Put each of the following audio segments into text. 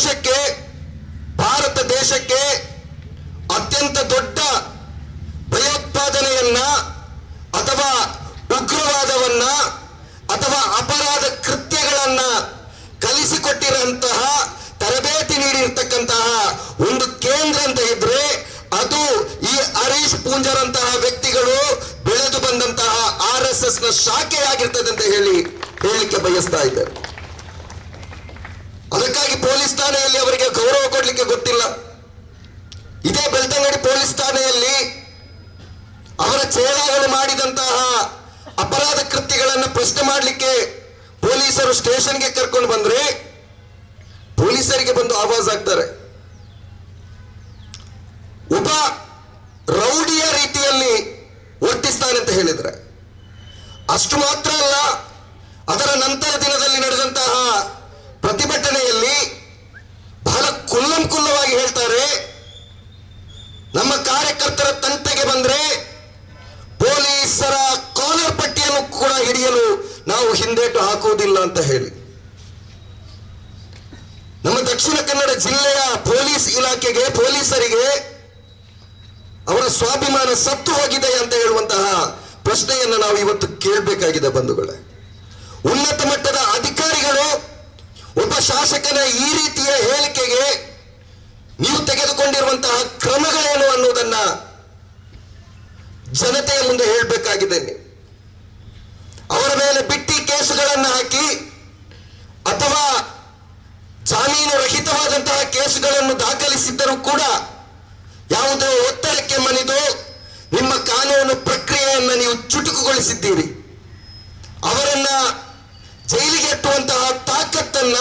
ದೇಶಕ್ಕೆ, ಭಾರತ ದೇಶಕ್ಕೆ ಅತ್ಯಂತ ದೊಡ್ಡ ಭಯೋತ್ಪಾದನೆಯನ್ನ ಅಥವಾ ಉಗ್ರವಾದವನ್ನ ಅಥವಾ ಅಪರಾಧ ಕೃತ್ಯಗಳನ್ನ ಕಲಿಸಿಕೊಟ್ಟಿರುವಂತಹ, ತರಬೇತಿ ನೀಡಿರ್ತಕ್ಕಂತಹ ಒಂದು ಕೇಂದ್ರ ಅಂತ ಇದ್ರೆ ಅದು ಈ ಹರೀಶ್ ಪೂಂಜಾರಂತಹ ವ್ಯಕ್ತಿಗಳು ಬೆಳೆದು ಬಂದಂತಹ RSS ನ ಶಾಖೆಯಾಗಿರ್ತದೆ ಅಂತ ಹೇಳಲಿಕ್ಕೆ ಬಯಸ್ತಾ ಇದ್ದಾರೆ. ಅದಕ್ಕಾಗಿ ಪೊಲೀಸ್ ಠಾಣೆಯಲ್ಲಿ ಅವರಿಗೆ ಗೌರವ ಕೊಡ್ಲಿಕ್ಕೆ ಗೊತ್ತಿಲ್ಲ. ಇದೇ ಬೆಳ್ತಂಗಡಿ ಪೊಲೀಸ್ ಠಾಣೆಯಲ್ಲಿ ಅವರ ಚೇಳಾಗಳು ಮಾಡಿದಂತಹ ಅಪರಾಧ ಕೃತ್ಯಗಳನ್ನು ಪ್ರಶ್ನೆ ಮಾಡಲಿಕ್ಕೆ ಪೊಲೀಸರು ಸ್ಟೇಷನ್ಗೆ ಕರ್ಕೊಂಡು ಬಂದ್ರೆ ಪೊಲೀಸರಿಗೆ ಬಂದು ಆವಾಜ್ ಆಗ್ತಾರೆ. ಒಬ್ಬ ರೌಡಿಯ ರೀತಿಯಲ್ಲಿ ವರ್ತಿಸ್ತಾನೆ ಅಂತ ಹೇಳಿದ್ರೆ ಅಷ್ಟು ಮಾತ್ರ ಅಲ್ಲ, ಅದರ ನಂತರ ದಿನದಲ್ಲಿ ನಡೆದಂತಹ ಪ್ರತಿಭಟನೆಯಲ್ಲಿ ಬಹಳ ಕುಲ್ಲಂಕುಲ್ಲವಾಗಿ ಹೇಳ್ತಾರೆ, ನಮ್ಮ ಕಾರ್ಯಕರ್ತರ ತಂಟೆಗೆ ಬಂದ್ರೆ ಪೊಲೀಸರ ಕಾಲರ್ ಪಟ್ಟಿಯನ್ನು ಕೂಡ ಹಿಡಿಯಲು ನಾವು ಹಿಂದೇಟು ಹಾಕುವುದಿಲ್ಲ ಅಂತ ಹೇಳಿ. ನಮ್ಮ ದಕ್ಷಿಣ ಕನ್ನಡ ಜಿಲ್ಲೆಯ ಪೊಲೀಸ್ ಇಲಾಖೆಗೆ, ಪೊಲೀಸರಿಗೆ ಅವರ ಸ್ವಾಭಿಮಾನ ಸತ್ತು ಹೋಗಿದೆ ಅಂತ ಹೇಳುವಂತಹ ಪ್ರಶ್ನೆಯನ್ನು ನಾವು ಇವತ್ತು ಕೇಳಬೇಕಾಗಿದೆ ಬಂಧುಗಳೇ. ಉನ್ನತ ಮಟ್ಟದ ಅಧಿಕಾರಿಗಳು ಒಬ್ಬ ಶಾಸಕನ ಈ ರೀತಿಯ ಹೇಳಿಕೆಗೆ ನೀವು ತೆಗೆದುಕೊಂಡಿರುವಂತಹ ಕ್ರಮಗಳೇನು ಅನ್ನೋದನ್ನ ಜನತೆಯ ಮುಂದೆ ಹೇಳಬೇಕಾಗಿದೆ. ಅವರ ಮೇಲೆ ಬಿಟ್ಟಿ ಕೇಸುಗಳನ್ನು ಹಾಕಿ ಅಥವಾ ಜಾಮೀನು ರಹಿತವಾದಂತಹ ಕೇಸುಗಳನ್ನು ದಾಖಲಿಸಿದ್ದರೂ ಕೂಡ ಯಾವುದೋ ಒತ್ತಡಕ್ಕೆ ಮಣಿದು ನಿಮ್ಮ ಕಾನೂನು ಪ್ರಕ್ರಿಯೆಯನ್ನು ನೀವು ಚುಟುಕುಗೊಳಿಸಿದ್ದೀರಿ. ಅವರನ್ನ ಜೈಲಿಗೆ ಎತ್ತುವಂತಹ ತಾಕತ್ತನ್ನ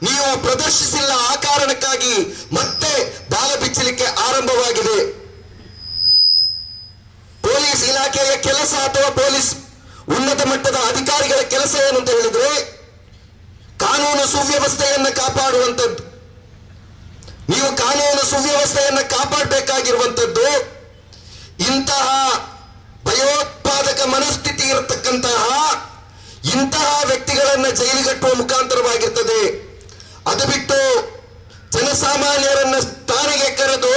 ನೀವು ಪ್ರದರ್ಶಿಸಿಲ್ಲ. ಆ ಕಾರಣಕ್ಕಾಗಿ ಮತ್ತೆ ಬಾಲ ಬಿಚ್ಚಲಿಕ್ಕೆ ಆರಂಭವಾಗಿದೆ. ಪೊಲೀಸ್ ಇಲಾಖೆಯ ಕೆಲಸ ಅಥವಾ ಪೊಲೀಸ್ ಉನ್ನತ ಮಟ್ಟದ ಅಧಿಕಾರಿಗಳ ಕೆಲಸ ಏನು ಅಂತ ಹೇಳಿದ್ರೆ ಕಾನೂನು ಸುವ್ಯವಸ್ಥೆಯನ್ನು ಕಾಪಾಡುವಂಥದ್ದು. ನೀವು ಕಾನೂನು ಸುವ್ಯವಸ್ಥೆಯನ್ನು ಕಾಪಾಡಬೇಕಾಗಿರುವಂಥದ್ದು ಇಂತಹ ಭಯೋತ್ಪಾದಕ ಮನಸ್ಥಿತಿ ಇರತಕ್ಕಂತಹ ಇಂತಹ ವ್ಯಕ್ತಿಗಳನ್ನ ಜೈಲಿಗಟ್ಟುವ ಮುಖಾಂತರವಾಗಿರ್ತದೆ. ಅದು ಬಿಟ್ಟು ಜನಸಾಮಾನ್ಯರನ್ನ ಠಾಣೆಗೆ ಕರೆದು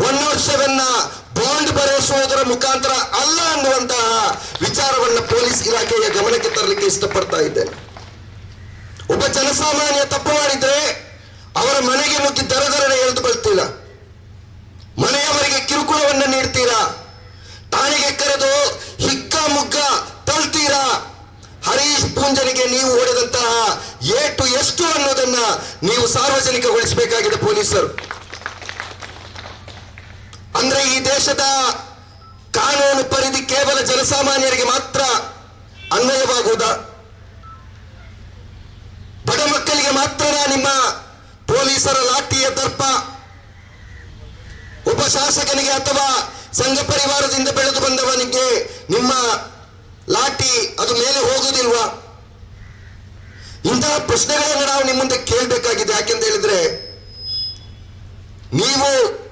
107 ಬಾಂಡ್ ಬರೆಸುವುದರ ಮುಖಾಂತರ ಅಲ್ಲ ಅನ್ನುವಂತಹ ವಿಚಾರವನ್ನ ಪೊಲೀಸ್ ಇಲಾಖೆಯ ಗಮನಕ್ಕೆ ತರಲಿಕ್ಕೆ ಇಷ್ಟಪಡ್ತಾ ಇದ್ದೇನೆ. ಒಬ್ಬ ಜನಸಾಮಾನ್ಯ ತಪ್ಪು ಮಾಡಿದ್ರೆ ಅವರ ಮನೆಗೆ ನುಗ್ಗಿ ದರದರನೆ ಎಳೆದು ಬರ್ತೀರಾ, ಮನೆಯವರಿಗೆ ಕಿರುಕುಳವನ್ನು ನೀಡ್ತೀರಾ, ಠಾಣೆಗೆ ಕರೆದು ಹಿಗ್ಗ ಮುಗ್ಗ ತಳ್ತೀರಾ. ಹರೀಶ್ ಪೂಂಜನಿಗೆ ನೀವು ಹೊಡೆದಂತಹ ಏಟು ಎಷ್ಟು ಅನ್ನೋದನ್ನ ನೀವು ಸಾರ್ವಜನಿಕಗೊಳಿಸಬೇಕಾಗಿದೆ ಪೊಲೀಸರು. ಅಂದ್ರೆ ಈ ದೇಶದ ಕಾನೂನು ಪರಿಧಿ ಕೇವಲ ಜನಸಾಮಾನ್ಯರಿಗೆ ಮಾತ್ರ ಅನ್ವಯವಾಗುವುದಾ? ಬಡ ಮಕ್ಕಳಿಗೆ ಮಾತ್ರ ನಿಮ್ಮ ಪೊಲೀಸರ ಲಾಠಿಯ ದರ್ಪ? ಒಬ್ಬ ಶಾಸಕನಿಗೆ ಅಥವಾ ಸಂಘ ಪರಿವಾರದಿಂದ ಬೆಳೆದು ಬಂದವನಿಗೆ ನಿಮ್ಮ ಲಾಠಿ ಅದು ಮೇಲೆ ಹೋಗುವುದಿಲ್ವಾ? ಇಂತಹ ಪ್ರಶ್ನೆಗಳನ್ನು ನಾವು ನಿಮ್ಮ ಮುಂದೆ ಕೇಳಬೇಕಾಗಿದೆ. ಯಾಕೆಂತ ಹೇಳಿದ್ರೆ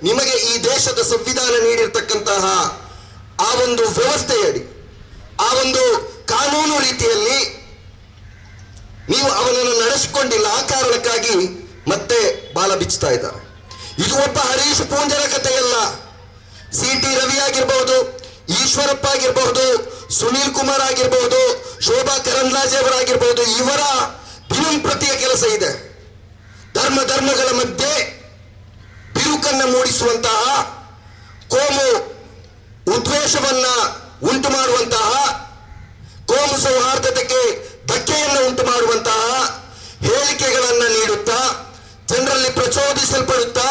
ನಿಮಗೆ ಈ ದೇಶದ ಸಂವಿಧಾನ ನೀಡಿರ್ತಕ್ಕಂತಹ ಆ ಒಂದು ವ್ಯವಸ್ಥೆಯಡಿ, ಆ ಒಂದು ಕಾನೂನು ರೀತಿಯಲ್ಲಿ ನೀವು ಅವನನ್ನು ನಡೆಸಿಕೊಂಡಿಲ್ಲ. ಆ ಕಾರಣಕ್ಕಾಗಿ ಮತ್ತೆ ಬಾಲ ಬಿಚ್ಚುತ್ತಾ ಇದ್ದಾರೆ. ಇದು ಒಬ್ಬ ಹರೀಶ್ ಪೂಂಜರ ಕಥೆಯಲ್ಲ. CT ರವಿ ಆಗಿರಬಹುದು, ಈಶ್ವರಪ್ಪ ಆಗಿರಬಹುದು, ಸುನೀಲ್ ಕುಮಾರ್ ಆಗಿರಬಹುದು, ಶೋಭಾ ಕರಂದ್ಲಾಜೆ ಅವರಾಗಿರ್ಬಹುದು, ಇವರ ದಿನಂಪ್ರತಿಯ ಕೆಲಸ ಇದೆ. ಧರ್ಮಗಳ ಮಧ್ಯೆ ಬಿರುಕನ್ನು ಮೂಡಿಸುವಂತಹ, ಕೋಮು ಉದ್ವೇಷವನ್ನ ಉಂಟು ಮಾಡುವಂತಹ, ಕೋಮು ಸೌಹಾರ್ದತೆಗೆ ಧಕ್ಕೆಯನ್ನು ಉಂಟು ಮಾಡುವಂತಹ ಹೇಳಿಕೆಗಳನ್ನ ನೀಡುತ್ತಾ ಜನರಲ್ಲಿ ಪ್ರಚೋದಿಸಲ್ಪಡುತ್ತಾ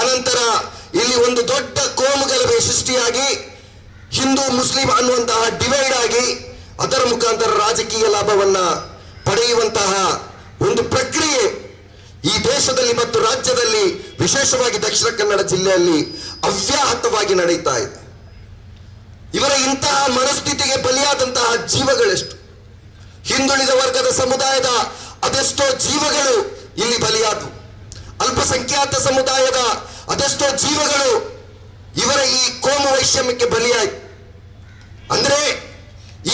ಅನಂತರ ಇಲ್ಲಿ ಒಂದು ದೊಡ್ಡ ಕೋಮು ಗಲಭೆ ಸೃಷ್ಟಿಯಾಗಿ ಹಿಂದೂ ಮುಸ್ಲಿಂ ಅನ್ನುವಂತಹ ಡಿವೈಡ್ ಆಗಿ ಅದರ ಮುಖಾಂತರ ರಾಜಕೀಯ ಲಾಭವನ್ನ ಪಡೆಯುವಂತಹ ಒಂದು ಪ್ರಕ್ರಿಯೆ ಈ ದೇಶದಲ್ಲಿ ಮತ್ತು ರಾಜ್ಯದಲ್ಲಿ, ವಿಶೇಷವಾಗಿ ದಕ್ಷಿಣ ಕನ್ನಡ ಜಿಲ್ಲೆಯಲ್ಲಿ ಅವ್ಯಾಹತವಾಗಿ ನಡೆಯುತ್ತಾ ಇದೆ. ಇವರ ಇಂತಹ ಮನಸ್ಥಿತಿಗೆ ಬಲಿಯಾದಂತಹ ಜೀವಗಳೆಷ್ಟು? ಹಿಂದುಳಿದ ವರ್ಗದ ಸಮುದಾಯದ ಅದೆಷ್ಟೋ ಜೀವಗಳು ಇಲ್ಲಿ ಬಲಿಯಾದವು. ಅಲ್ಪಸಂಖ್ಯಾತ ಸಮುದಾಯದ ಅದೆಷ್ಟೋ ಜೀವಗಳು ಇವರ ಈ ಕೋಮು ವೈಷಮ್ಯಕ್ಕೆ ಬಲಿಯಾಯಿತು. ಅಂದ್ರೆ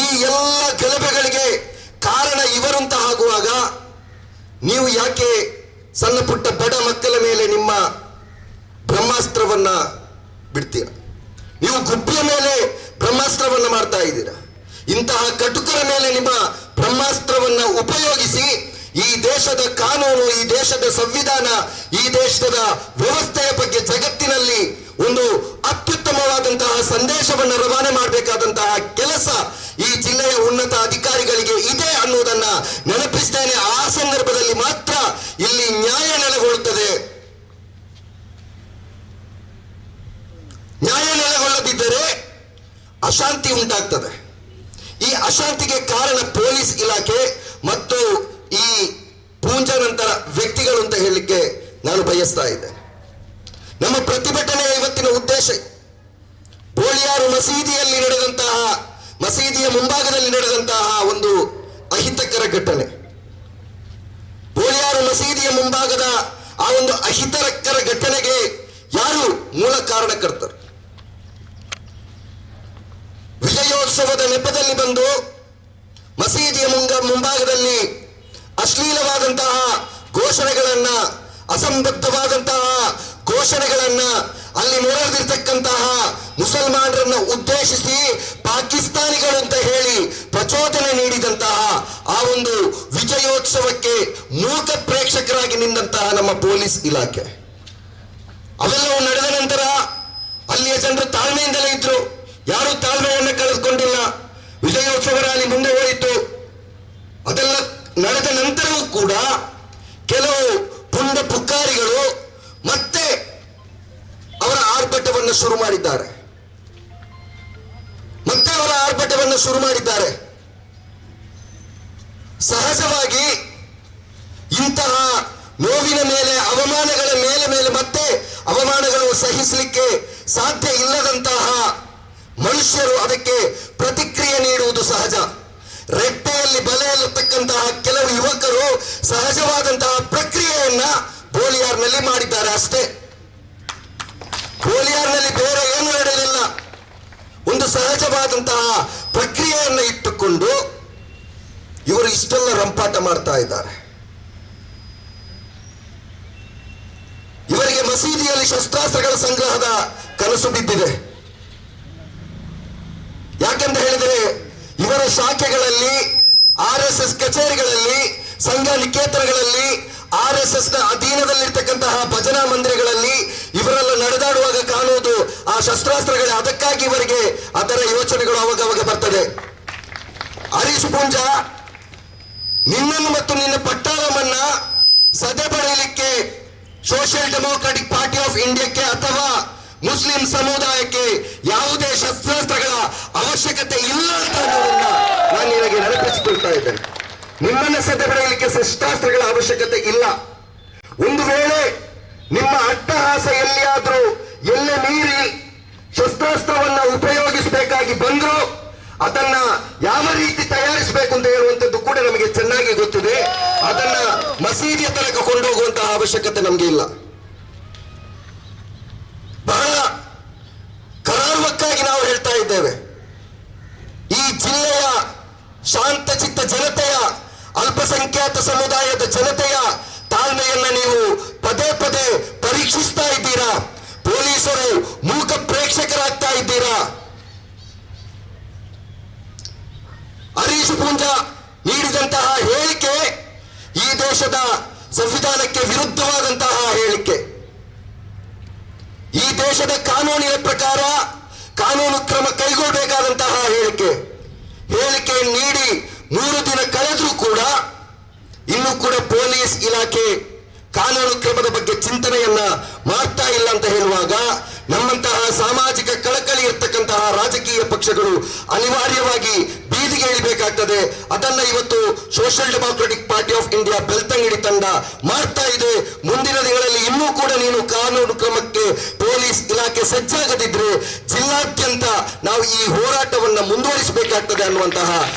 ಈ ಎಲ್ಲ ಗಲಭೆಗಳಿಗೆ ಕಾರಣ ಇವರಂತ ಆಗುವಾಗ ನೀವು ಯಾಕೆ ಸಣ್ಣ ಪುಟ್ಟ ಬಡ ಮಕ್ಕಳ ಮೇಲೆ ನಿಮ್ಮ ಬ್ರಹ್ಮಾಸ್ತ್ರವನ್ನ ಬಿಡ್ತೀರ. ನೀವು ಗುಬ್ಬಿಯ ಮೇಲೆ ಬ್ರಹ್ಮಾಸ್ತ್ರವನ್ನ ಮಾಡ್ತಾ ಇದ್ದೀರಾ. ಇಂತಹ ಕಟುಕರ ಮೇಲೆ ನಿಮ್ಮ ಬ್ರಹ್ಮಾಸ್ತ್ರವನ್ನ ಉಪಯೋಗಿಸಿ ಈ ದೇಶದ ಕಾನೂನು, ಈ ದೇಶದ ಸಂವಿಧಾನ, ಈ ದೇಶದ ವ್ಯವಸ್ಥೆಯ ಬಗ್ಗೆ ಜಗತ್ತಿನಲ್ಲಿ ಒಂದು ಅತ್ಯುತ್ತಮವಾದಂತಹ ಸಂದೇಶವನ್ನು ರವಾನೆ ಮಾಡಬೇಕಾದಂತಹ ಕೆಲಸ ಈ ಜಿಲ್ಲೆಯ ಉನ್ನತ ಅಧಿಕಾರಿಗಳಿಗೆ ಇದೆ ಅನ್ನುವುದನ್ನ ನೆನಪಿಸ್ತೇನೆ. ಆ ಸಂದರ್ಭದಲ್ಲಿ ಮಾತ್ರ ಇಲ್ಲಿ ನ್ಯಾಯ ನೆಲೆಗೊಳ್ಳುತ್ತದೆ. ನ್ಯಾಯ ನೆಲೆಗೊಳ್ಳದಿದ್ದರೆ ಅಶಾಂತಿ ಉಂಟಾಗ್ತದೆ. ಈ ಅಶಾಂತಿಗೆ ಕಾರಣ ಪೊಲೀಸ್ ಇಲಾಖೆ ಮತ್ತು ಈ ಪೂಂಜಾ ನಂತರ ವ್ಯಕ್ತಿಗಳು ಅಂತ ಹೇಳಲಿಕ್ಕೆ ನಾನು ಬಯಸ್ತಾ ಇದ್ದೇನೆ. ನಮ್ಮ ಪ್ರತಿಭಟನೆಯ ಇವತ್ತಿನ ಉದ್ದೇಶ ಬೋಳಿಯಾರು ಮಸೀದಿಯ ಮುಂಭಾಗದಲ್ಲಿ ನಡೆದಂತಹ ಒಂದು ಅಹಿತಕರ ಘಟನೆ. ಬೋಳಿಯಾರು ಮಸೀದಿಯ ಮುಂಭಾಗದ ಆ ಒಂದು ಅಹಿತಕರ ಘಟನೆಗೆ ಯಾರು ಮೂಲ ಕಾರಣಕರ್ತರು? ವಿಜಯೋತ್ಸವದ ನೆಪದಲ್ಲಿ ಬಂದು ಮಸೀದಿಯ ಮುಂಭಾಗದಲ್ಲಿ ಅಶ್ಲೀಲವಾದಂತಹ ಘೋಷಣೆಗಳನ್ನ, ಅಸಂಬದ್ಧವಾದಂತಹ ಘೋಷಣೆಗಳನ್ನ, ಅಲ್ಲಿ ನೆರೆದಿರ್ತಕ್ಕಂತಹ ಮುಸಲ್ಮಾನರನ್ನ ಉದ್ದೇಶಿಸಿ ಪಾಕಿಸ್ತಾನಿಗಳು ಅಂತ ಹೇಳಿ ಪ್ರಚೋದನೆ ನೀಡಿದಂತಹ ಆ ಒಂದು ವಿಜಯೋತ್ಸವಕ್ಕೆ ಮೂಕ ಪ್ರೇಕ್ಷಕರಾಗಿ ನಿಂತಹ ನಮ್ಮ ಪೊಲೀಸ್ ಇಲಾಖೆ. ಅವೆಲ್ಲವೂ ನಡೆದ ನಂತರ ಅಲ್ಲಿಯ ಜನರು ತಾಳ್ಮೆಯಿಂದಲೇ ಇದ್ರು. ಯಾರು ತಾಳ್ಮೆಯನ್ನು ಕಳೆದುಕೊಂಡಿಲ್ಲ. ವಿಜಯೋತ್ಸವ ರ್ಯಾಲಿ ಮುಂದೆ ಹೋಯಿತು. ಅದೆಲ್ಲ ನಡೆದ ನಂತರವೂ ಕೂಡ ಕೆಲವು ಪುಂಡ ಪುಕ್ಕಾರಿಗಳು ಮತ್ತೆ ಅವರ ಆರ್ಭಟವನ್ನು ಶುರು ಮಾಡಿದ್ದಾರೆ. ಸಹಜವಾಗಿ ಇಂತಹ ನೋವಿನ ಮೇಲೆ, ಅವಮಾನಗಳ ಮೇಲೆ ಮತ್ತೆ ಅವಮಾನಗಳು ಸಹಿಸಲಿಕ್ಕೆ ಸಾಧ್ಯ ಇಲ್ಲದಂತಹ ಮನುಷ್ಯರು ಅದಕ್ಕೆ ಪ್ರತಿಕ್ರಿಯೆ ನೀಡುವುದು ಸಹಜ. ರೆಟ್ಟೆಯಲ್ಲಿ ಬಲೆಯಲ್ಲಿರ್ತಕ್ಕಂತಹ ಕೆಲವು ಯುವಕರು ಸಹಜವಾದಂತಹ ಪ್ರಕ್ರಿಯೆಯನ್ನ ಬೋಳಿಯಾರ್ನಲ್ಲಿ ಮಾಡಿದ್ದಾರೆ ಅಷ್ಟೇ. ಬೋಳಿಯಾರ್ನಲ್ಲಿ ಬೇರೆ ಏನು ನಡೆಯಲಿಲ್ಲ. ಒಂದು ಸಹಜವಾದಂತಹ ಪ್ರಕ್ರಿಯೆಯನ್ನು ಇಟ್ಟುಕೊಂಡು ಇವರು ಇಷ್ಟೆಲ್ಲ ರಂಪಾಟ ಮಾಡ್ತಾ ಇದ್ದಾರೆ. ಇವರಿಗೆ ಮಸೀದಿಯಲ್ಲಿ ಶಸ್ತ್ರಾಸ್ತ್ರಗಳ ಸಂಗ್ರಹದ ಕನಸು ಬಿದ್ದಿದೆ. ಯಾಕೆಂತ ಹೇಳಿದರೆ ಇವರ ಶಾಖೆಗಳಲ್ಲಿ, RSS ಕಚೇರಿಗಳಲ್ಲಿ, ಸಂಘ ನಿಕೇತನಗಳಲ್ಲಿ, RSS ನ ಅಧೀನದಲ್ಲಿರ್ತಕ್ಕಂತಹ ಭಜನಾ ಮಂದಿರಗಳಲ್ಲಿ ಇವರೆಲ್ಲ ನಡೆದಾಡುವಾಗ ಕಾಣುವುದು ಆ ಶಸ್ತ್ರಾಸ್ತ್ರಗಳೇ. ಅದಕ್ಕಾಗಿ ಇವರಿಗೆ ಅದರ ಯೋಚನೆಗಳು ಅವಾಗ ಬರ್ತದೆ. ಹರೀಶ್ ಪೂಂಜಾ, ನಿನ್ನನ್ನು ಮತ್ತು ನಿನ್ನ ಪಟ್ಟಾಳಮನ್ನ ಸದೆ ಬರೆಯಲಿಕ್ಕೆ ಸೋಷಿಯಲ್ ಡೆಮೋಕ್ರಾಟಿಕ್ ಪಾರ್ಟಿ ಆಫ್ ಇಂಡಿಯಾಕ್ಕೆ ಅಥವಾ ಮುಸ್ಲಿಂ ಸಮುದಾಯಕ್ಕೆ ಯಾವುದೇ ಶಸ್ತ್ರಾಸ್ತ್ರಗಳ ಅವಶ್ಯಕತೆ ಇಲ್ಲ ಅಂತ ನಾನು ನಿನಗೆ ನೆನಪಿಸಿಕೊಳ್ತಾ ಇದ್ದೇನೆ. ನಿಮ್ಮನ್ನ ಸದೆ ಬರೆಯಲಿಕ್ಕೆ ಶಸ್ತ್ರಾಸ್ತ್ರಗಳ ಅವಶ್ಯಕತೆ ಇಲ್ಲ. ಒಂದು ವೇಳೆ ನಿಮ್ಮ ಅಟ್ಟಹಾಸ ಎಲ್ಲಿಯಾದ್ರೂ ಎಲ್ಲೆ ಮೀರಿ ಶಸ್ತ್ರಾಸ್ತ್ರವನ್ನ ಉಪಯೋಗಿಸಬೇಕಾಗಿ ಬಂದ್ರು ಅದನ್ನ ಯಾವ ರೀತಿ ತಯಾರಿಸಬೇಕು ಅಂತ ಹೇಳುವಂಥದ್ದು ಕೂಡ ನಮಗೆ ಚೆನ್ನಾಗಿ ಗೊತ್ತಿದೆ. ಅದನ್ನ ಮಸೀದಿಯ ತನಕ ಕೊಂಡೋಗುವಂತಹ ಅವಶ್ಯಕತೆ ನಮಗೆ ಇಲ್ಲ. ಬಹಳ ಕರಾರುವಕ್ಕಾಗಿ ನಾವು ಹೇಳ್ತಾ ಇದ್ದೇವೆ, ಈ ಜಿಲ್ಲೆಯ ಶಾಂತಚಿತ್ತ ಜನತೆಯ, ಅಲ್ಪಸಂಖ್ಯಾತ ಸಮುದಾಯದ ಜನತೆಯ ತಾಳ್ಮೆಯನ್ನ ನೀವು ಪದೇ ಪದೇ ಪರೀಕ್ಷಿಸ್ತಾ ಇದ್ದೀರಾ. ಪೊಲೀಸರು ಮೂಕ ಪ್ರೇಕ್ಷಕರಾಗ್ತಾ ಇದ್ದೀರಾ. ಹರೀಶ್ ಪೂಂಜಾ ನೀಡಿದಂತಹ ಹೇಳಿಕೆ ಈ ದೇಶದ ಸಂವಿಧಾನಕ್ಕೆ ವಿರುದ್ಧವಾದಂತಹ ಹೇಳಿಕೆ. ಈ ದೇಶದ ಕಾನೂನಿನ ಪ್ರಕಾರ ಕಾನೂನು ಕ್ರಮ ಕೈಗೊಳ್ಳಬೇಕಾದಂತಹ ಹೇಳಿಕೆ ನೀಡಿ 3 ದಿನ ಕಳೆದರೂ ಕೂಡ ಇನ್ನೂ ಕೂಡ ಪೊಲೀಸ್ ಇಲಾಖೆ ಕಾನೂನು ಕ್ರಮದ ಬಗ್ಗೆ ಚಿಂತನೆಯನ್ನ ಮಾಡ್ತಾ ಇಲ್ಲ ಅಂತ ಹೇಳುವಾಗ ನಮ್ಮಂತಹ ಸಾಮಾಜಿಕ ಕಳಕಳಿ ಇರ್ತಕ್ಕಂತಹ ರಾಜಕೀಯ ಪಕ್ಷಗಳು ಅನಿವಾರ್ಯವಾಗಿ ಬೀದಿಗೆ ಇಳಿಬೇಕಾಗ್ತದೆ. ಅದನ್ನ ಇವತ್ತು social democratic party of India Belthangady ತಂಡ ಮಾಡ್ತಾ ಇದೆ. ಮುಂದಿನ ದಿನಗಳಲ್ಲಿ ಇನ್ನೂ ಕೂಡ ನೀನು ಕಾನೂನು ಕ್ರಮಕ್ಕೆ ಪೊಲೀಸ್ ಇಲಾಖೆ ಸಜ್ಜಾಗದಿದ್ರೆ ಜಿಲ್ಲಾದ್ಯಂತ ನಾವು ಈ ಹೋರಾಟವನ್ನ ಮುಂದುವರಿಸಬೇಕಾಗ್ತದೆ ಅನ್ನುವಂತಹ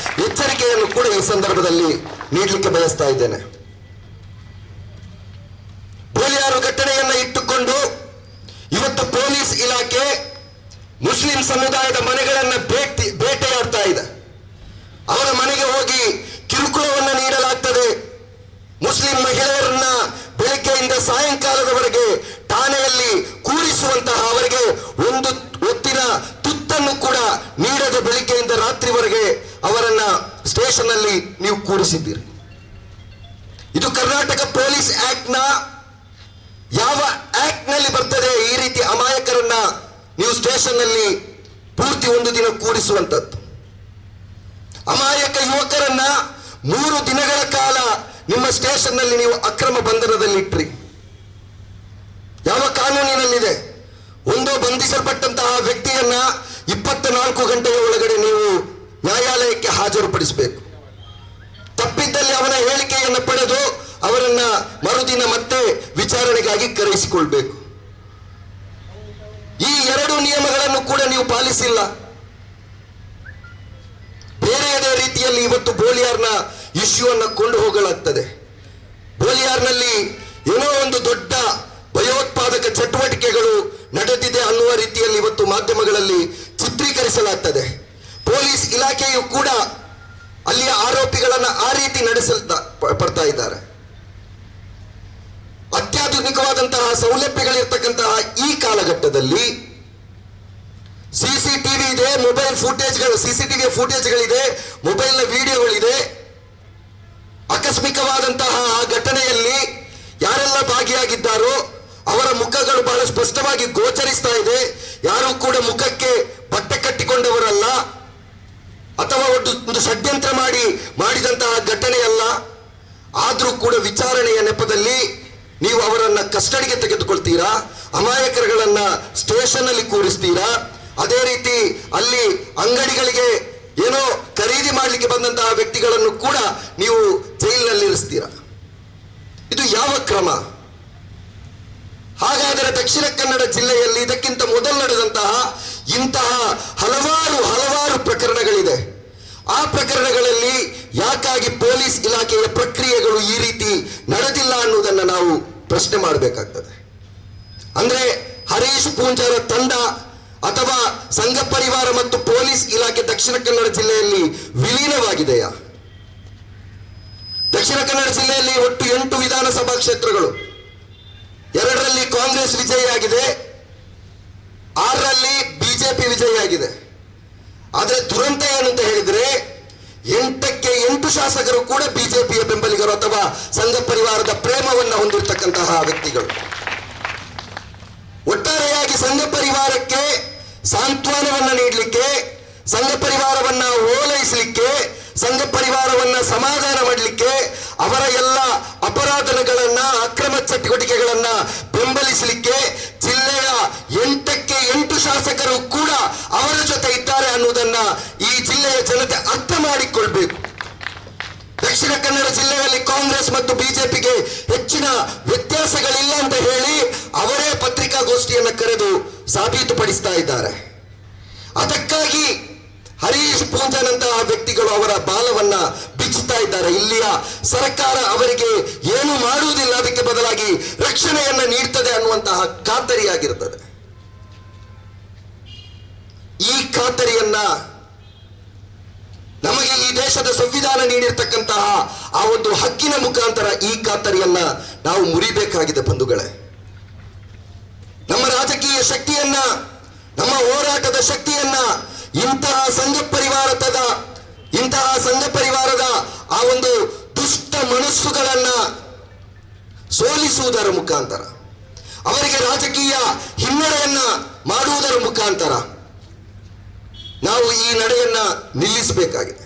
ಎಚ್ಚರಿಕೆಯನ್ನು ಕೂಡ ಈ ಸಂದರ್ಭದಲ್ಲಿ ನೀಡಲಿಕ್ಕೆ ಬಯಸ್ತಾ ಇದ್ದೇನೆ. ಬೋಳಿಯಾರು ಘಟನೆಯನ್ನ ಇಟ್ಟುಕೊಂಡು ಇವತ್ತು ಪೊಲೀಸ್ ಇಲಾಖೆ ಮುಸ್ಲಿಂ ಸಮುದಾಯದ ಮನೆಗಳನ್ನ ಬೇಟೆಯಾಡ್ತಾ ಇದೆ. ಅವರ ಮನೆಗೆ ಹೋಗಿ ಕಿರುಕುಳವನ್ನ ನೀಡಲಾಗ್ತದೆ. ಮುಸ್ಲಿಂ ಮಹಿಳೆಯರನ್ನ ಬೆಳಗ್ಗೆ ಸಾಯಂಕಾಲದವರೆಗೆ ಠಾಣೆಯಲ್ಲಿ ಕೂರಿಸುವಂತಹ ಅವರಿಗೆ ಒಂದು ಹೊತ್ತಿನ ತುತ್ತನ್ನು ಕೂಡ ನೀಡದ ಬೆಳಿಗ್ಗೆಯಿಂದ ರಾತ್ರಿವರೆಗೆ ಅವರನ್ನ ಸ್ಟೇಷನ್ ಅಲ್ಲಿ ನೀವು ಕೂರಿಸಿದ್ದೀರಿ. ಇದು ಕರ್ನಾಟಕ ಪೊಲೀಸ್ ಆಕ್ಟ್ ನ ಯಾವ ಆಕ್ಟ್ ನಲ್ಲಿ ಬರ್ತದೆ ಈ ರೀತಿ ಅಮಾಯಕರನ್ನ ನೀವು ಸ್ಟೇಷನ್ ನಲ್ಲಿ ಪೂರ್ತಿ ಒಂದು ದಿನ ಕೂರಿಸುವಂತದ್ದು? ಅಮಾಯಕ ಯುವಕರನ್ನ 3 ದಿನಗಳ ಕಾಲ ನಿಮ್ಮ ಸ್ಟೇಷನ್ ನಲ್ಲಿ ನೀವು ಅಕ್ರಮ ಬಂಧನದಲ್ಲಿ ಇಟ್ರಿ. ಯಾವ ಕಾನೂನಿನಲ್ಲಿದೆ? ಒಂದು ಬಂಧಿಸಲ್ಪಟ್ಟಂತಹ ವ್ಯಕ್ತಿಯನ್ನ 24 ಗಂಟೆಯ ಒಳಗಡೆ ನೀವು ನ್ಯಾಯಾಲಯಕ್ಕೆ ಹಾಜರುಪಡಿಸಬೇಕು. ತಪ್ಪಿದ್ದಲ್ಲಿ ಅವನ ಹೇಳಿಕೆಯನ್ನು ಪಡೆದು ಅವರನ್ನ ಮರುದಿನ ಮತ್ತೆ ವಿಚಾರಣೆಗಾಗಿ ಕರೆಯಿಸಿಕೊಳ್ಬೇಕು. ಈ 2 ನಿಯಮಗಳನ್ನು ಕೂಡ ನೀವು ಪಾಲಿಸಿಲ್ಲ. ಬೇರೆಯದೇ ರೀತಿಯಲ್ಲಿ ಇವತ್ತು ಬೋಲಿಯಾರ್ನ ಇಶ್ಯೂ ಅನ್ನು ಕೊಂಡು ಹೋಗಲಾಗ್ತದೆ. ಬೋಲಿಯಾರ್ನಲ್ಲಿ ಏನೋ ಒಂದು ದೊಡ್ಡ ಭಯೋತ್ಪಾದಕ ಚಟುವಟಿಕೆಗಳು ನಡೆದಿದೆ ಅನ್ನುವ ರೀತಿಯಲ್ಲಿ ಇವತ್ತು ಮಾಧ್ಯಮಗಳಲ್ಲಿ ಚಿತ್ರೀಕರಿಸಲಾಗ್ತದೆ. ಪೊಲೀಸ್ ಇಲಾಖೆಯು ಕೂಡ ಅಲ್ಲಿಯ ಆರೋಪಿಗಳನ್ನ ಆ ರೀತಿ ಪಡ್ತಾ ಇದ್ದಾರೆ. ಅತ್ಯಾಧುನಿಕವಾದಂತಹ ಸೌಲಭ್ಯಗಳಿರ್ತಕ್ಕಂತಹ ಈ ಕಾಲಘಟ್ಟದಲ್ಲಿ ಸಿಸಿಟಿವಿ ಇದೆ, ಮೊಬೈಲ್ ಫುಟೇಜ್ಗಳು, ಸಿಸಿಟಿವಿ ಫುಟೇಜ್ಗಳಿದೆ, ಮೊಬೈಲ್ನ ವಿಡಿಯೋಗಳಿದೆ. ಆಕಸ್ಮಿಕವಾದಂತಹ ಆ ಘಟನೆಯಲ್ಲಿ ಯಾರೆಲ್ಲ ಭಾಗಿಯಾಗಿದ್ದಾರೋ ಅವರ ಮುಖಗಳು ಬಹಳ ಸ್ಪಷ್ಟವಾಗಿ ಗೋಚರಿಸ್ತಾ ಇದೆ. ಯಾರು ಕೂಡ ಮುಖಕ್ಕೆ ಬಟ್ಟೆ ಕಟ್ಟಿಕೊಂಡವರಲ್ಲ ಅಥವಾ ಒಂದು ಷಡ್ಯಂತ್ರ ಮಾಡಿದಂತಹ ಘಟನೆಯಲ್ಲ. ಆದ್ರೂ ಕೂಡ ವಿಚಾರಣೆಯ ನೆಪದಲ್ಲಿ ನೀವು ಅವರನ್ನ ಕಸ್ಟಡಿಗೆ ತೆಗೆದುಕೊಳ್ತೀರಾ, ಅಮಾಯಕರುಗಳನ್ನ ಸ್ಟೇಷನ್ ಅಲ್ಲಿ ಕೂರಿಸ್ತೀರಾ. ಅದೇ ರೀತಿ ಅಲ್ಲಿ ಅಂಗಡಿಗಳಿಗೆ ಏನೋ ಖರೀದಿ ಮಾಡಲಿಕ್ಕೆ ಬಂದಂತಹ ವ್ಯಕ್ತಿಗಳನ್ನು ಕೂಡ ನೀವು ಜೈಲಿನಲ್ಲಿ ಇರಿಸ್ತೀರಾ. ಇದು ಯಾವ ಕ್ರಮ? ಹಾಗಾದರೆ ದಕ್ಷಿಣ ಕನ್ನಡ ಜಿಲ್ಲೆಯಲ್ಲಿ ಇದಕ್ಕಿಂತ ಮೊದಲು ನಡೆದಂತಹ ಇಂತಹ ಹಲವಾರು ಪ್ರಕರಣಗಳಿದೆ. ಆ ಪ್ರಕರಣಗಳಲ್ಲಿ ಯಾಕಾಗಿ ಪೊಲೀಸ್ ಇಲಾಖೆಯ ಪ್ರಕ್ರಿಯೆಗಳು ಈ ರೀತಿ ನಡೆದಿಲ್ಲ ಅನ್ನುವುದನ್ನು ನಾವು ಪ್ರಶ್ನೆ ಮಾಡಬೇಕಾಗ್ತದೆ. ಅಂದ್ರೆ ಹರೀಶ್ ಪೂಂಜಾರ ತಂಡ ಅಥವಾ ಸಂಘ ಪರಿವಾರ ಮತ್ತು ಪೊಲೀಸ್ ಇಲಾಖೆ ದಕ್ಷಿಣ ಕನ್ನಡ ಜಿಲ್ಲೆಯಲ್ಲಿ ವಿಲೀನವಾಗಿದೆಯಾ? ದಕ್ಷಿಣ ಕನ್ನಡ ಜಿಲ್ಲೆಯಲ್ಲಿ ಒಟ್ಟು 8 ವಿಧಾನಸಭಾ ಕ್ಷೇತ್ರಗಳು, 2ರಲ್ಲಿ ಕಾಂಗ್ರೆಸ್ ವಿಜಯಿಯಾಗಿದೆ, 6ರಲ್ಲಿ ಬಿಜೆಪಿ ವಿಜಯಿಯಾಗಿದೆ. ಆದ್ರೆ ದುರಂತ ಏನು ಅಂತ ಹೇಳಿದ್ರೆ 8ಕ್ಕೆ 8 ಶಾಸಕರು ಕೂಡ ಬಿಜೆಪಿಯ ಬೆಂಬಲಿಗರು ಅಥವಾ ಸಂಘ ಪರಿವಾರದ ಪ್ರೇಮವನ್ನು ಹೊಂದಿರತಕ್ಕಂತಹ ವ್ಯಕ್ತಿಗಳು. ಒಟ್ಟಾರೆಯಾಗಿ ಸಂಘ ಪರಿವಾರಕ್ಕೆ ಸಾಂತ್ವನವನ್ನ ನೀಡಲಿಕ್ಕೆ, ಸಂಘ ಪರಿವಾರವನ್ನ ಓಲೈಸಲಿಕ್ಕೆ, ಸಂಘ ಪರಿವಾರವನ್ನ ಸಮಾಧಾನ ಮಾಡಲಿಕ್ಕೆ, ಅವರ ಎಲ್ಲ ಅಪರಾಧಗಳನ್ನ ಅಕ್ರಮ ಚಟುವಟಿಕೆಗಳನ್ನ ಬೆಂಬಲಿಸಲಿಕ್ಕೆ ಜಿಲ್ಲೆಯ 8ಕ್ಕೆ 8 ಶಾಸಕರು ಕೂಡ ಅವರ ಜೊತೆ ಇದ್ದಾರೆ ಅನ್ನುವುದನ್ನ ಈ ಜಿಲ್ಲೆಯ ಜನತೆ ಅರ್ಥ ಮಾಡಿಕೊಳ್ಬೇಕು. ದಕ್ಷಿಣ ಕನ್ನಡ ಜಿಲ್ಲೆಯಲ್ಲಿ ಕಾಂಗ್ರೆಸ್ ಮತ್ತು ಬಿಜೆಪಿಗೆ ಹೆಚ್ಚಿನ ವ್ಯತ್ಯಾಸಗಳಿಲ್ಲ ಅಂತ ಹೇಳಿ ಅವರೇ ಪತ್ರಿಕಾಗೋಷ್ಠಿಯನ್ನು ಕರೆದು ಸಾಬೀತುಪಡಿಸ್ತಾ ಇದ್ದಾರೆ. ಅದಕ್ಕಾಗಿ ಹರೀಶ್ ಪೂಂಜಾನಂತಹ ವ್ಯಕ್ತಿಗಳು ಅವರ ಬಾಲವನ್ನ ಬಿಚ್ಚುತ್ತಾ ಇದ್ದಾರೆ. ಇಲ್ಲಿಯ ಸರ್ಕಾರ ಅವರಿಗೆ ಏನು ಮಾಡುವುದಿಲ್ಲ, ಅದಕ್ಕೆ ಬದಲಾಗಿ ರಕ್ಷಣೆಯನ್ನ ನೀಡ್ತದೆ ಅನ್ನುವಂತಹ ಖಾತರಿಯಾಗಿರುತ್ತದೆ. ಈ ಖಾತರಿಯನ್ನ ನಮಗೆ ಈ ದೇಶದ ಸಂವಿಧಾನ ನೀಡಿರ್ತಕ್ಕಂತಹ ಆ ಒಂದು ಹಕ್ಕಿನ ಮುಖಾಂತರ ಈ ಖಾತರಿಯನ್ನ ನಾವು ಮುರಿಬೇಕಾಗಿದೆ ಬಂಧುಗಳೇ. ನಮ್ಮ ರಾಜಕೀಯ ಶಕ್ತಿಯನ್ನ, ನಮ್ಮ ಹೋರಾಟದ ಶಕ್ತಿಯನ್ನ ಇಂತಹ ಸಂಘ ಪರಿವಾರದ ಆ ಒಂದು ದುಷ್ಟ ಮನಸ್ಸುಗಳನ್ನ ಸೋಲಿಸುವುದರ ಮುಖಾಂತರ, ಅವರಿಗೆ ರಾಜಕೀಯ ಹಿನ್ನಡೆಯನ್ನ ಮಾಡುವುದರ ಮುಖಾಂತರ ನಾವು ಈ ನಡೆಯನ್ನ ನಿಲ್ಲಿಸಬೇಕಾಗಿದೆ.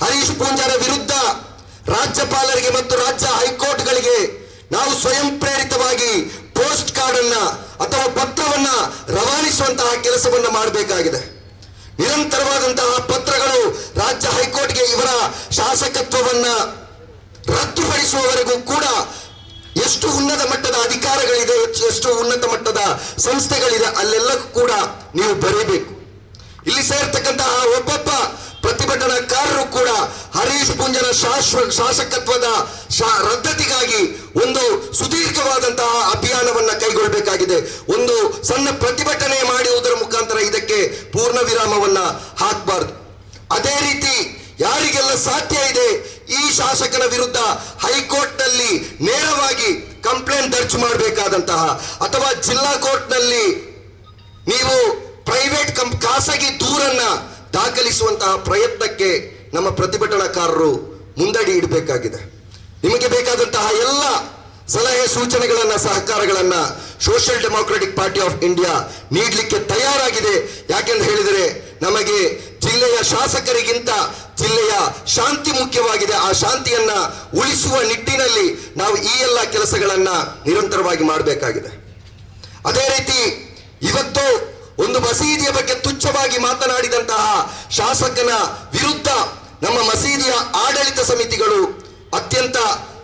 ಹರೀಶ್ ಪೂಂಜಾರ ವಿರುದ್ಧ ರಾಜ್ಯಪಾಲರಿಗೆ ಮತ್ತು ರಾಜ್ಯ ಹೈಕೋರ್ಟ್ಗಳಿಗೆ ನಾವು ಸ್ವಯಂ ಪ್ರೇರಿತವಾಗಿ ಪೋಸ್ಟ್ ಕಾರ್ಡ್ ಅನ್ನ ಅಥವಾ ಪತ್ರವನ್ನ ರವಾನಿಸುವಂತಹ ಕೆಲಸವನ್ನ ಮಾಡಬೇಕಾಗಿದೆ. ನಿರಂತರವಾದಂತಹ ಪತ್ರಗಳು ರಾಜ್ಯ ಹೈಕೋರ್ಟ್ಗೆ ಇವರ ಶಾಸಕತ್ವವನ್ನ ರದ್ದುಪಡಿಸುವವರೆಗೂ ಕೂಡ ಎಷ್ಟು ಉನ್ನತ ಮಟ್ಟದ ಅಧಿಕಾರಗಳಿದೆ, ಎಷ್ಟು ಉನ್ನತ ಮಟ್ಟದ ಸಂಸ್ಥೆಗಳಿದೆ, ಅಲ್ಲೆಲ್ಲಕ್ಕೂ ಕೂಡ ನೀವು ಬರೀಬೇಕು. ಇಲ್ಲಿ ಸೇರ್ತಕ್ಕಂತಹ ಒಬ್ಬೊಬ್ಬ ಪ್ರತಿಭಟನಾಕಾರರು ಕೂಡ ಹರೀಶ್ ಪೂಂಜಾರ ಶಾಸಕತ್ವದ ರದ್ದತಿಗಾಗಿ ಒಂದು ಸುದೀರ್ಘವಾದಂತಹ ಅಭಿಯಾನವನ್ನ ಕೈಗೊಳ್ಳಬೇಕಾಗಿದೆ. ಒಂದು ಸಣ್ಣ ಪ್ರತಿಭಟನೆ ಮಾಡುವುದರ ಮುಖಾಂತರ ಇದಕ್ಕೆ ಪೂರ್ಣ ವಿರಾಮವನ್ನ ಹಾಕಬಾರದು. ಅದೇ ರೀತಿ ಯಾರಿಗೆಲ್ಲ ಸಾಧ್ಯ ಇದೆ ಈ ಶಾಸಕನ ವಿರುದ್ಧ ಹೈಕೋರ್ಟ್ ನಲ್ಲಿ ನೇರವಾಗಿ ಕಂಪ್ಲೇಂಟ್ ದರ್ಜ್ ಮಾಡಬೇಕಾದಂತಹ, ಅಥವಾ ಜಿಲ್ಲಾ ಕೋರ್ಟ್ನಲ್ಲಿ ನೀವು ಪ್ರೈವೇಟ್ ಖಾಸಗಿ ದೂರನ್ನ ದಾಖಲಿಸುವಂತಹ ಪ್ರಯತ್ನಕ್ಕೆ ನಮ್ಮ ಪ್ರತಿಭಟನಾಕಾರರು ಮುಂದಡಿ ಇಡಬೇಕಾಗಿದೆ. ನಿಮಗೆ ಬೇಕಾದಂತಹ ಎಲ್ಲ ಸಲಹೆ ಸೂಚನೆಗಳನ್ನ, ಸಹಕಾರಗಳನ್ನ social democratic party of India ನೀಡಲಿಕ್ಕೆ ತಯಾರಾಗಿದೆ. ಯಾಕೆಂದು ಹೇಳಿದರೆ ನಮಗೆ ಜಿಲ್ಲೆಯ ಶಾಸಕರಿಗಿಂತ ಜಿಲ್ಲೆಯ ಶಾಂತಿ ಮುಖ್ಯವಾಗಿದೆ. ಆ ಶಾಂತಿಯನ್ನ ಉಳಿಸುವ ನಿಟ್ಟಿನಲ್ಲಿ ನಾವು ಈ ಎಲ್ಲ ಕೆಲಸಗಳನ್ನ ನಿರಂತರವಾಗಿ ಮಾಡಬೇಕಾಗಿದೆ. ಅದೇ ರೀತಿ ಇವತ್ತು ಒಂದು ಮಸೀದಿಯ ಬಗ್ಗೆ ತುಚ್ಛವಾಗಿ ಮಾತನಾಡಿದಂತಹ ಶಾಸಕನ ವಿರುದ್ಧ ನಮ್ಮ ಮಸೀದಿಯ ಆಡಳಿತ ಸಮಿತಿಗಳು ಅತ್ಯಂತ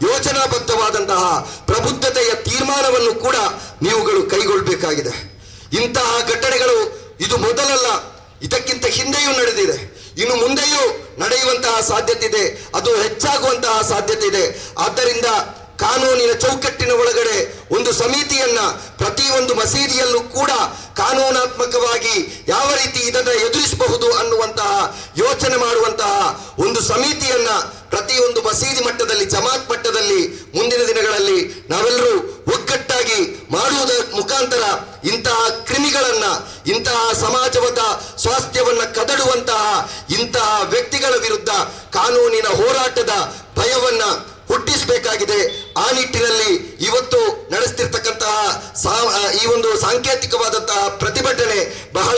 ಯೋಜನಾಬದ್ಧವಾದಂತಹ ಪ್ರಬುದ್ಧತೆಯ ತೀರ್ಮಾನವನ್ನು ಕೂಡ ನೀವುಗಳು ಕೈಗೊಳ್ಳಬೇಕಾಗಿದೆ. ಇಂತಹ ಘಟನೆಗಳು ಇದು ಮೊದಲಲ್ಲ, ಇದಕ್ಕಿಂತ ಹಿಂದೆಯೂ ನಡೆದಿದೆ, ಇನ್ನು ಮುಂದೆಯೂ ನಡೆಯುವಂತಹ ಸಾಧ್ಯತೆ ಇದೆ, ಅದು ಹೆಚ್ಚಾಗುವಂತಹ ಸಾಧ್ಯತೆ ಇದೆ. ಆದ್ದರಿಂದ ಕಾನೂನಿನ ಚೌಕಟ್ಟಿನ ಒಳಗಡೆ ಒಂದು ಸಮಿತಿಯನ್ನ ಪ್ರತಿಯೊಂದು ಮಸೀದಿಯಲ್ಲೂ ಕೂಡ ಕಾನೂನಾತ್ಮಕವಾಗಿ ಯಾವ ರೀತಿ ಇದನ್ನು ಎದುರಿಸಬಹುದು ಅನ್ನುವಂತಹ ಯೋಚನೆ ಮಾಡುವಂತಹ ಒಂದು ಸಮಿತಿಯನ್ನ ಪ್ರತಿಯೊಂದು ಮಸೀದಿ ಮಟ್ಟದಲ್ಲಿ, ಜಮಾತ್ ಮಟ್ಟದಲ್ಲಿ ಮುಂದಿನ ದಿನಗಳಲ್ಲಿ ನಾವೆಲ್ಲರೂ ಒಗ್ಗಟ್ಟಾಗಿ ಮಾಡುವುದರ ಮುಖಾಂತರ ಇಂತಹ ಕ್ರಿಮಿಗಳನ್ನ, ಇಂತಹ ಸಮಾಜವಾದ ಸ್ವಾಸ್ಥ್ಯವನ್ನ ಕದಡುವಂತಹ ಇಂತಹ ವ್ಯಕ್ತಿಗಳ ವಿರುದ್ಧ ಕಾನೂನಿನ ಹೋರಾಟದ ಭಯವನ್ನ ಹುಟ್ಟಿಸಬೇಕಾಗಿದೆ. ಆ ನಿಟ್ಟಿನಲ್ಲಿ ಇವತ್ತು ನಡೆಸ್ತಿರ್ತಕ್ಕಂತಹ ಈ ಒಂದು ಸಾಂಕೇತಿಕವಾದಂತಹ ಪ್ರತಿಭಟನೆ ಬಹಳ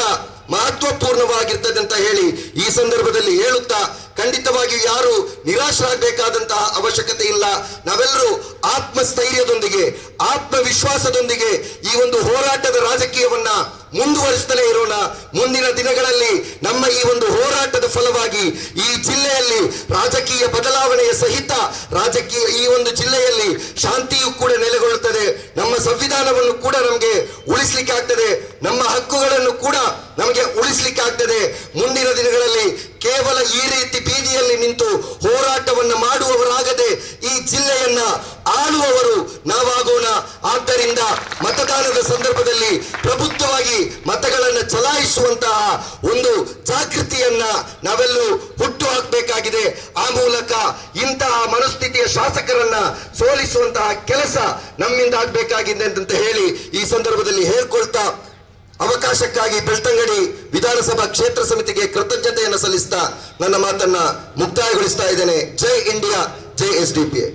ಮಹತ್ವಪೂರ್ಣವಾಗಿರ್ತದೆ ಅಂತ ಹೇಳಿ ಈ ಸಂದರ್ಭದಲ್ಲಿ ಹೇಳುತ್ತಾ, ಖಂಡಿತವಾಗಿಯೂ ಯಾರು ನಿರಾಶರಾಗಬೇಕಾದಂತಹ ಅವಶ್ಯಕತೆ ಇಲ್ಲ. ನಾವೆಲ್ಲರೂ ಆತ್ಮಸ್ಥೈರ್ಯದೊಂದಿಗೆ, ಆತ್ಮವಿಶ್ವಾಸದೊಂದಿಗೆ ಈ ಒಂದು ಹೋರಾಟದ ರಾಜಕೀಯವನ್ನ ಮುಂದುವರಿಸುತ್ತಲೇ ಇರೋಣ. ಮುಂದಿನ ದಿನಗಳಲ್ಲಿ ನಮ್ಮ ಈ ಒಂದು ಹೋರಾಟದ ಫಲವಾಗಿ ಈ ಜಿಲ್ಲೆಯಲ್ಲಿ ರಾಜಕೀಯ ಬದಲಾವಣೆಯ ಸಹಿತ ಈ ಒಂದು ಜಿಲ್ಲೆಯಲ್ಲಿ ಶಾಂತಿಯು ಕೂಡ ನೆಲೆಗೊಳ್ಳುತ್ತದೆ. ನಮ್ಮ ಸಂವಿಧಾನವನ್ನು ಕೂಡ ನಮಗೆ ಉಳಿಸ್ಲಿಕ್ಕೆ ಆಗ್ತದೆ, ನಮ್ಮ ಹಕ್ಕುಗಳನ್ನು ಕೂಡ ನಮಗೆ ಉಳಿಸ್ಲಿಕ್ಕೆ ಆಗ್ತದೆ. ಮುಂದಿನ ದಿನಗಳಲ್ಲಿ ಕೇವಲ ಈ ರೀತಿ ಬೀದಿಯಲ್ಲಿ ನಿಂತು ಹೋರಾಟವನ್ನು ಮಾಡುವವರಾಗದೆ ಈ ಜಿಲ್ಲೆಯನ್ನ ಆಳುವವರು ನಾವಾಗೋಣ. ಆದ್ದರಿಂದ ಮತದಾನದ ಸಂದರ್ಭದಲ್ಲಿ ಪ್ರಬುದ್ಧವಾಗಿ ಮತಗಳನ್ನು ಚಲಾಯಿಸುವಂತಹ ಒಂದು ಜಾಗೃತಿಯನ್ನ ನಾವೆಲ್ಲರೂ ಹುಟ್ಟು ಹಾಕಬೇಕಾಗಿದೆ. ಆ ಮೂಲಕ ಇಂತಹ ಮನಸ್ಥಿತಿಯ ಶಾಸಕರನ್ನ ಸೋಲಿಸುವಂತಹ ಕೆಲಸ ನಮ್ಮಿಂದ ಆಗಬೇಕಾಗಿದೆ ಅಂತ ಹೇಳಿ ಈ ಸಂದರ್ಭದಲ್ಲಿ ಹೇಳ್ಕೊಳ್ತಾ, ಅವಕಾಶಕ್ಕಾಗಿ ಬೆಳ್ತಂಗಡಿ ವಿಧಾನಸಭಾ ಕ್ಷೇತ್ರ ಸಮಿತಿಗೆ ಕೃತಜ್ಞತೆಯನ್ನು ಸಲ್ಲಿಸ್ತಾ ನನ್ನ ಮಾತನ್ನ ಮುಕ್ತಾಯಗೊಳಿಸ್ತಾ ಇದ್ದೇನೆ. ಜೈ ಇಂಡಿಯಾ, ಜೈ SDPI.